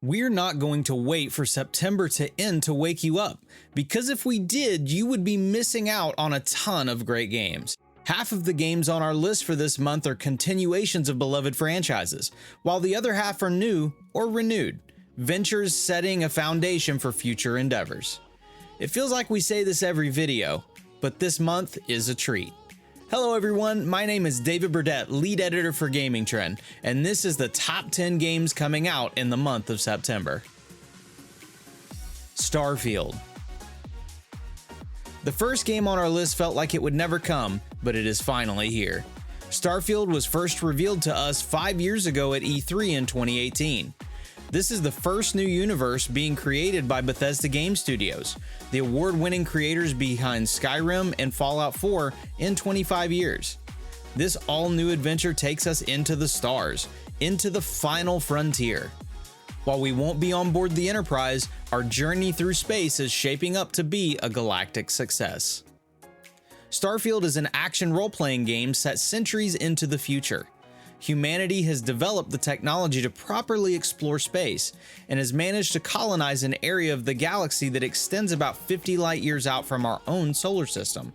We're not going to wait for September to end to wake you up, because if we did, you would be missing out on a ton of great games. Half of the games on our list for this month are continuations of beloved franchises, while the other half are new or renewed, ventures setting a foundation for future endeavors. It feels like we say this every video, but this month is a treat. Hello everyone, my name is David Burdett, lead editor for Gaming Trend, and this is the top 10 games coming out in the month of September. Starfield. The first game on our list felt like it would never come, but it is finally here. Starfield was first revealed to us 5 years ago at E3 in 2018. This is the first new universe being created by Bethesda Game Studios, the award-winning creators behind Skyrim and Fallout 4 in 25 years. This all-new adventure takes us into the stars, into the final frontier. While we won't be on board the Enterprise, our journey through space is shaping up to be a galactic success. Starfield is an action role-playing game set centuries into the future. Humanity has developed the technology to properly explore space and has managed to colonize an area of the galaxy that extends about 50 light years out from our own solar system.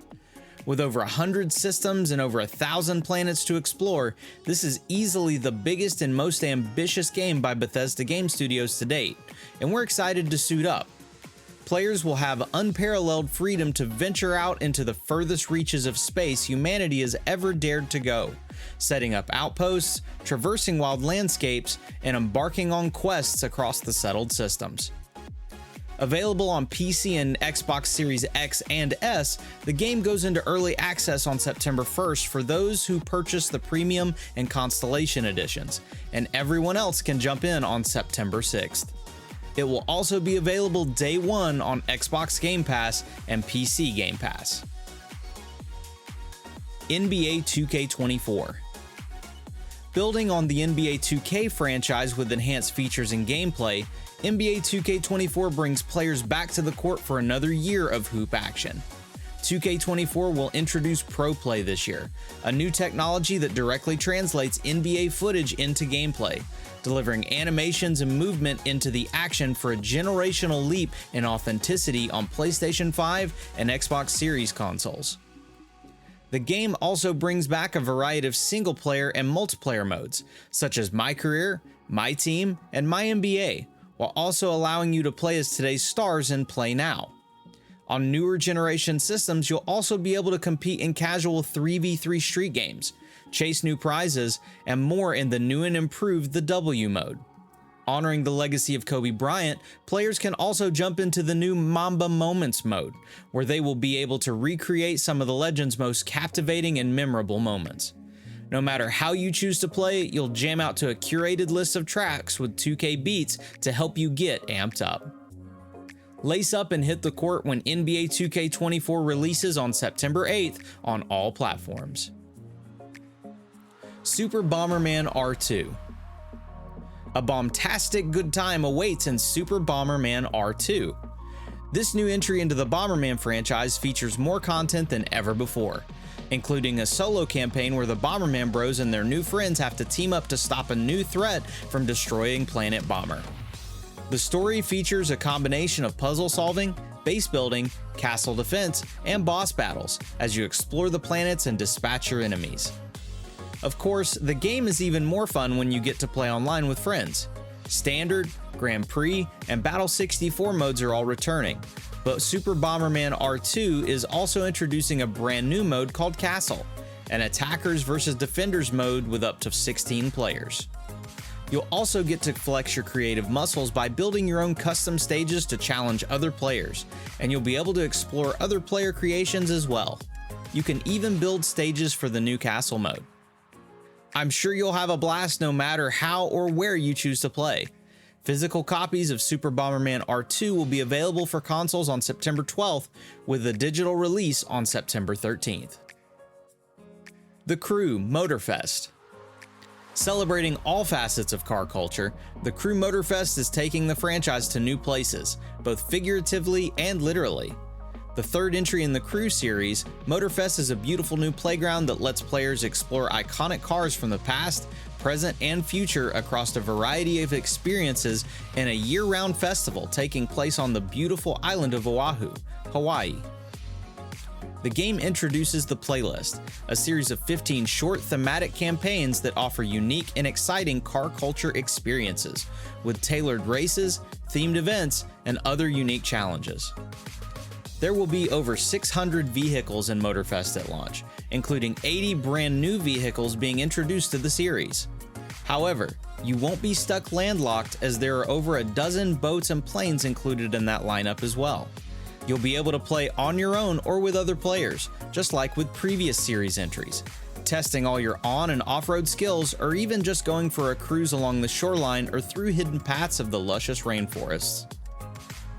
With over 100 systems and over 1,000 planets to explore, this is easily the biggest and most ambitious game by Bethesda Game Studios to date, and we're excited to suit up. Players will have unparalleled freedom to venture out into the furthest reaches of space humanity has ever dared to go, setting up outposts, traversing wild landscapes, and embarking on quests across the settled systems. Available on PC and Xbox Series X and S, the game goes into early access on September 1st for those who purchase the Premium and Constellation editions, and everyone else can jump in on September 6th. It will also be available day one on Xbox Game Pass and PC Game Pass. NBA 2K24. Building on the NBA 2K franchise with enhanced features and gameplay, NBA 2K24 brings players back to the court for another year of hoop action. 2K24 will introduce Pro Play this year, a new technology that directly translates NBA footage into gameplay, delivering animations and movement into the action for a generational leap in authenticity on PlayStation 5 and Xbox Series consoles. The game also brings back a variety of single-player and multiplayer modes, such as My Career, My Team, and My NBA, while also allowing you to play as today's stars in Play Now. On newer generation systems, you'll also be able to compete in casual 3v3 street games, chase new prizes, and more in the new and improved The W mode. Honoring the legacy of Kobe Bryant, players can also jump into the new Mamba Moments mode, where they will be able to recreate some of the legend's most captivating and memorable moments. No matter how you choose to play, you'll jam out to a curated list of tracks with 2K beats to help you get amped up. Lace up and hit the court when NBA 2K24 releases on September 8th on all platforms. Super Bomberman R2. A bombastic good time awaits in Super Bomberman R2. This new entry into the Bomberman franchise features more content than ever before, including a solo campaign where the Bomberman Bros and their new friends have to team up to stop a new threat from destroying Planet Bomber. The story features a combination of puzzle solving, base building, castle defense, and boss battles as you explore the planets and dispatch your enemies. Of course, the game is even more fun when you get to play online with friends. Standard, Grand Prix, and Battle 64 modes are all returning, but Super Bomberman R2 is also introducing a brand new mode called Castle, an attackers versus defenders mode with up to 16 players. You'll also get to flex your creative muscles by building your own custom stages to challenge other players, and you'll be able to explore other player creations as well. You can even build stages for the new castle mode. I'm sure you'll have a blast no matter how or where you choose to play. Physical copies of Super Bomberman R2 will be available for consoles on September 12th, with a digital release on September 13th. The Crew Motorfest. Celebrating all facets of car culture, the Crew Motorfest is taking the franchise to new places, both figuratively and literally. The third entry in the Crew series, Motorfest is a beautiful new playground that lets players explore iconic cars from the past present and future across a variety of experiences in a year-round festival taking place on the beautiful island of Oahu, Hawaii. The game introduces the Playlist, a series of 15 short thematic campaigns that offer unique and exciting car culture experiences, with tailored races, themed events, and other unique challenges. There will be over 600 vehicles in Motorfest at launch, including 80 brand new vehicles being introduced to the series. However, you won't be stuck landlocked, as there are over a dozen boats and planes included in that lineup as well. You'll be able to play on your own or with other players, just like with previous series entries, testing all your on- and off-road skills, or even just going for a cruise along the shoreline or through hidden paths of the luscious rainforests.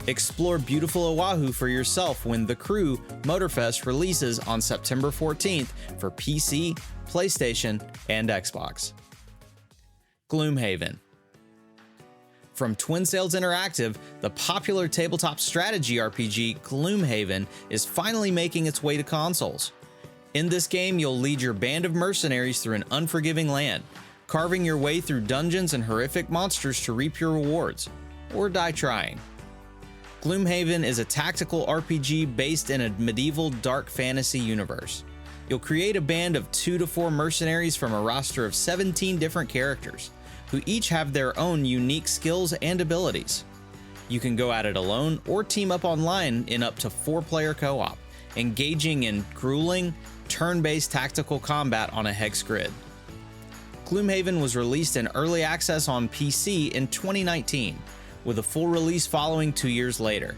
Explore beautiful Oahu for yourself when The Crew Motorfest releases on September 14th for PC, PlayStation, and Xbox. Gloomhaven. From Twin Sails Interactive, the popular tabletop strategy RPG Gloomhaven is finally making its way to consoles. In this game, you'll lead your band of mercenaries through an unforgiving land, carving your way through dungeons and horrific monsters to reap your rewards, or die trying. Gloomhaven is a tactical RPG based in a medieval dark fantasy universe. You'll create a band of 2 to 4 mercenaries from a roster of 17 different characters, who each have their own unique skills and abilities. You can go at it alone or team up online in up to 4-player co-op, engaging in grueling, turn-based tactical combat on a hex grid. Gloomhaven was released in early access on PC in 2019, with a full release following 2 years later.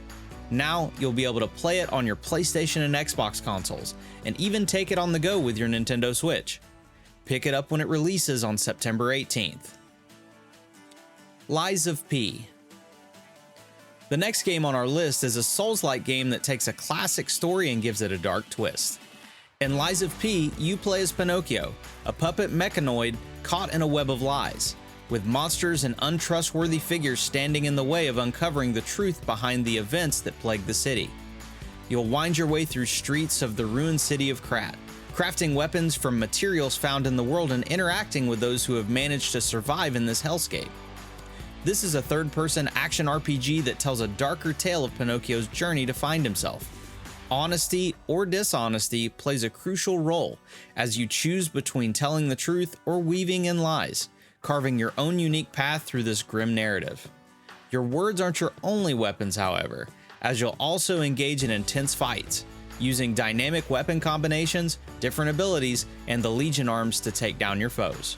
Now, you'll be able to play it on your PlayStation and Xbox consoles, and even take it on the go with your Nintendo Switch. Pick it up when it releases on September 18th. Lies of P. The next game on our list is a Souls-like game that takes a classic story and gives it a dark twist. In Lies of P, you play as Pinocchio, a puppet mechanoid caught in a web of lies, with monsters and untrustworthy figures standing in the way of uncovering the truth behind the events that plague the city. You'll wind your way through streets of the ruined city of Krat, crafting weapons from materials found in the world and interacting with those who have managed to survive in this hellscape. This is a third-person action RPG that tells a darker tale of Pinocchio's journey to find himself. Honesty or dishonesty plays a crucial role as you choose between telling the truth or weaving in lies, carving your own unique path through this grim narrative. Your words aren't your only weapons, however, as you'll also engage in intense fights, using dynamic weapon combinations, different abilities, and the Legion arms to take down your foes.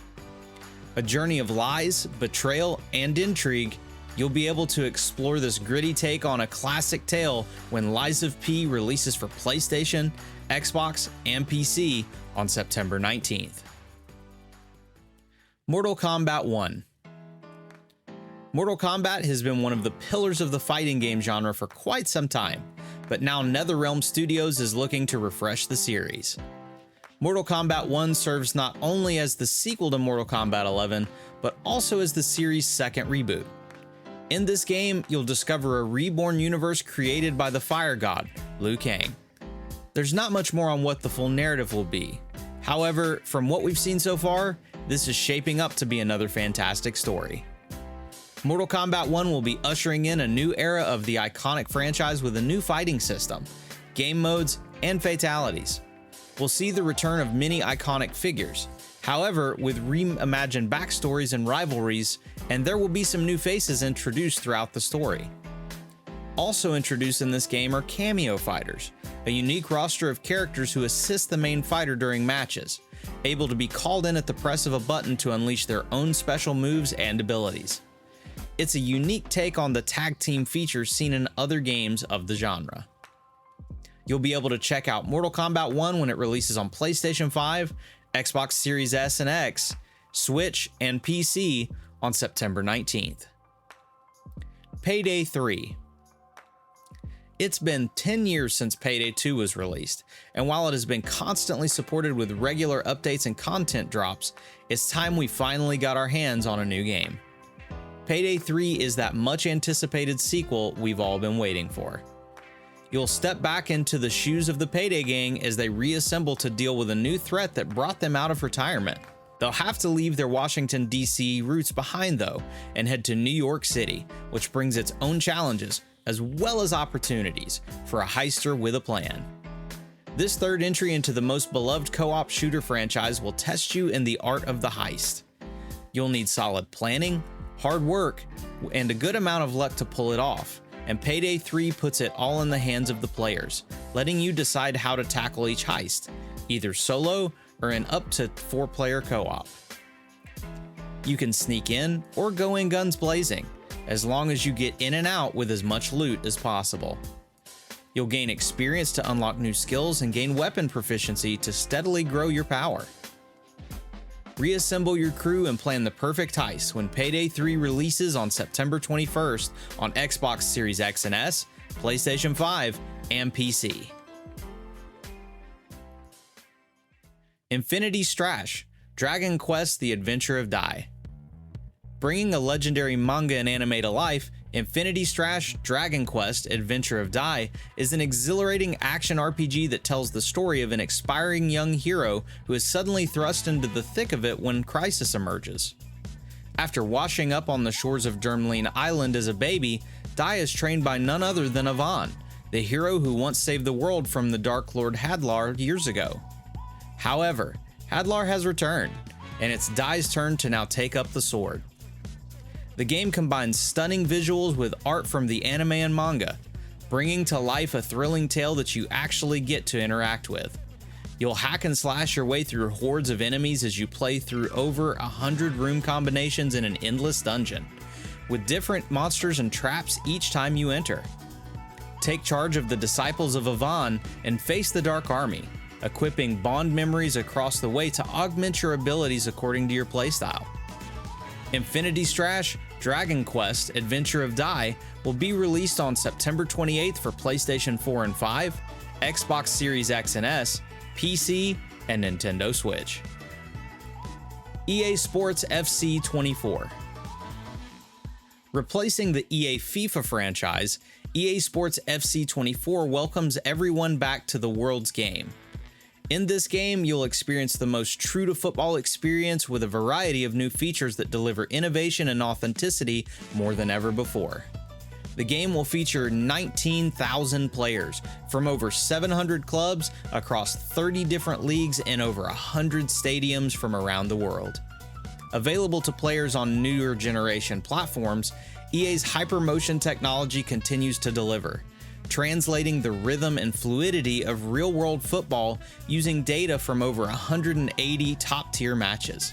A journey of lies, betrayal, and intrigue, you'll be able to explore this gritty take on a classic tale when Lies of P releases for PlayStation, Xbox, and PC on September 19th. Mortal Kombat 1. Mortal Kombat has been one of the pillars of the fighting game genre for quite some time, but now NetherRealm Studios is looking to refresh the series. Mortal Kombat 1 serves not only as the sequel to Mortal Kombat 11, but also as the series' second reboot. In this game, you'll discover a reborn universe created by the fire god, Liu Kang. There's not much more on what the full narrative will be. However, from what we've seen so far, this is shaping up to be another fantastic story. Mortal Kombat 1 will be ushering in a new era of the iconic franchise with a new fighting system, game modes, and fatalities. We'll see the return of many iconic figures, however, with reimagined backstories and rivalries, and there will be some new faces introduced throughout the story. Also introduced in this game are cameo fighters, a unique roster of characters who assist the main fighter during matches, able to be called in at the press of a button to unleash their own special moves and abilities. It's a unique take on the tag team features seen in other games of the genre. You'll be able to check out Mortal Kombat 1 when it releases on PlayStation 5, Xbox Series S and X, Switch, and PC on September 19th. Payday 3. It's been 10 years since Payday 2 was released, and while it has been constantly supported with regular updates and content drops, it's time we finally got our hands on a new game. Payday 3 is that much anticipated sequel we've all been waiting for. You'll step back into the shoes of the Payday gang as they reassemble to deal with a new threat that brought them out of retirement. They'll have to leave their Washington, D.C. roots behind though, and head to New York City, which brings its own challenges, as well as opportunities, for a heister with a plan. This third entry into the most beloved co-op shooter franchise will test you in the art of the heist. You'll need solid planning, hard work, and a good amount of luck to pull it off, and Payday 3 puts it all in the hands of the players, letting you decide how to tackle each heist, either solo or in up to 4-player co-op. You can sneak in or go in guns blazing, as long as you get in and out with as much loot as possible. You'll gain experience to unlock new skills and gain weapon proficiency to steadily grow your power. Reassemble your crew and plan the perfect heist when Payday 3 releases on September 21st on Xbox Series X and S, PlayStation 5, and PC. Infinity Strash: Dragon Quest: The Adventure of Dai. Bringing a legendary manga and anime to life, Infinity Strash: Dragon Quest: Adventure of Dai is an exhilarating action RPG that tells the story of an aspiring young hero who is suddenly thrust into the thick of it when crisis emerges. After washing up on the shores of Dermline Island as a baby, Dai is trained by none other than Yvonne, the hero who once saved the world from the Dark Lord Hadlar years ago. However, Hadlar has returned, and it's Dai's turn to now take up the sword. The game combines stunning visuals with art from the anime and manga, bringing to life a thrilling tale that you actually get to interact with. You'll hack and slash your way through hordes of enemies as you play through over 100 room combinations in an endless dungeon, with different monsters and traps each time you enter. Take charge of the disciples of Yvonne and face the Dark Army, equipping bond memories across the way to augment your abilities according to your playstyle. Infinity Strash: Dragon Quest: Adventure of Dai will be released on September 28th for PlayStation 4 and 5, Xbox Series X and S, PC, and Nintendo Switch. EA Sports FC 24. Replacing the EA FIFA franchise, EA Sports FC 24 welcomes everyone back to the world's game. In this game, you'll experience the most true-to-football experience with a variety of new features that deliver innovation and authenticity more than ever before. The game will feature 19,000 players from over 700 clubs across 30 different leagues and over 100 stadiums from around the world. Available to players on newer generation platforms, EA's hypermotion technology continues to deliver, translating the rhythm and fluidity of real-world football using data from over 180 top-tier matches.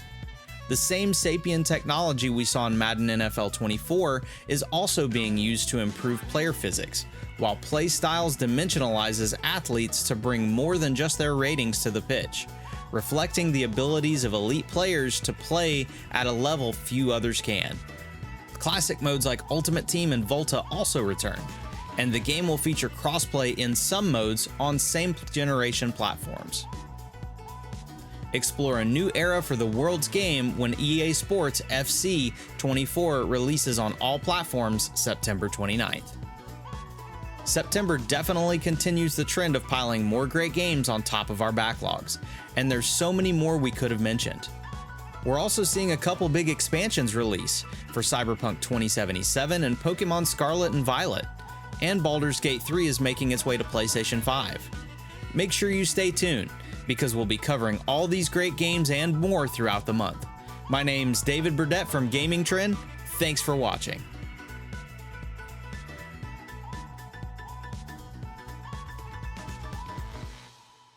The same Sapien technology we saw in Madden NFL 24 is also being used to improve player physics, while play styles dimensionalizes athletes to bring more than just their ratings to the pitch, reflecting the abilities of elite players to play at a level few others can. Classic modes like Ultimate Team and Volta also return, and the game will feature crossplay in some modes on same generation platforms. Explore a new era for the world's game when EA Sports FC 24 releases on all platforms September 29th. September definitely continues the trend of piling more great games on top of our backlogs, and there's so many more we could have mentioned. We're also seeing a couple big expansions release for Cyberpunk 2077 and Pokemon Scarlet and Violet, and Baldur's Gate 3 is making its way to PlayStation 5. Make sure you stay tuned, because we'll be covering all these great games and more throughout the month. My name's David Burdett from Gaming Trend. Thanks for watching.